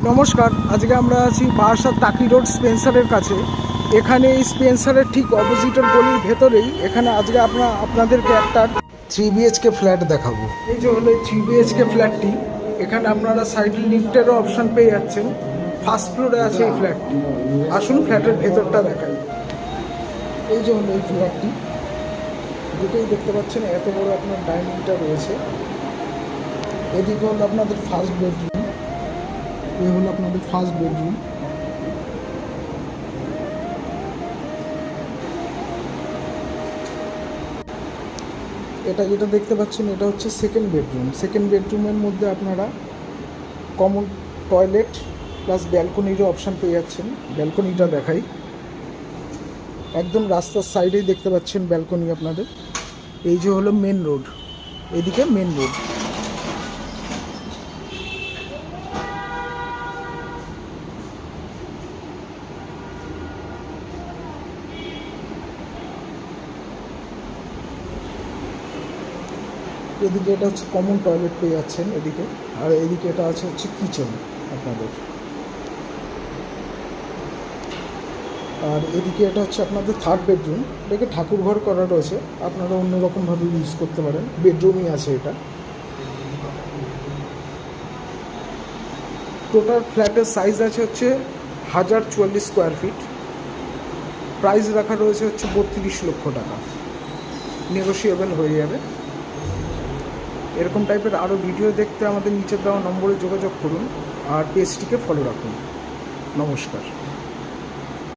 নমস্কার, আজকে আমরা আছি বারাসাত টাকি রোড স্পেন্সারের কাছে। এখানে এই স্পেন্সারের ঠিক অপোজিটের গলির ভেতরেই এখানে আজকে আপনাদেরকে একটা 3 BHK ফ্ল্যাট দেখাবো। এই যে হলো 3 BHK ফ্ল্যাটটি। এখানে আপনারা সাইড লিফটেরও অপশন পেয়ে যাচ্ছেন। ফার্স্ট ফ্লোরে আছে এই ফ্ল্যাটটি। আসুন ফ্ল্যাটের ভেতরটা দেখাই। এই যে হলো এই ফ্ল্যাটটি, যেটাই দেখতে পাচ্ছেন এত বড় আপনার ডাইনিংটা রয়েছে। এদিকে হলো আপনাদের ফার্স্ট বেডরুম। এই হলো আপনাদের ফার্স্ট বেডরুম। এটা যেটা দেখতে পাচ্ছেন এটা হচ্ছে সেকেন্ড বেডরুম। সেকেন্ড বেডরুমের মধ্যে আপনারা কমন টয়লেট প্লাস ব্যালকনিরও অপশান পেয়ে যাচ্ছেন। ব্যালকনিটা দেখাই, একদম রাস্তার সাইডেই দেখতে পাচ্ছেন ব্যালকনি আপনাদের। এই যে হলো মেন রোড, এদিকে মেন রোড। এদিকে এটা হচ্ছে কমন টয়লেট পেয়ে যাচ্ছেন এদিকে, আর এদিকে এটা আছে হচ্ছে কিচেন আপনাদের। আর এদিকে এটা হচ্ছে আপনাদের থার্ড বেডরুম। এটাকে ঠাকুর ঘর করা রয়েছে, আপনারা অন্যরকমভাবে ইউজ করতে পারেন। বেডরুমই আছে এটা। টোটাল ফ্ল্যাটের সাইজ আছে হচ্ছে 1044 স্কোয়ার ফিট। প্রাইস রাখা রয়েছে হচ্ছে 32 লক্ষ টাকা। নেগোশিয়েবল হয়ে যাবে। এরকম টাইপের আরও ভিডিও দেখতে আমাদের নিচের দেওয়া নম্বরে যোগাযোগ করুন আর পেজটিকে ফলো রাখুন। নমস্কার।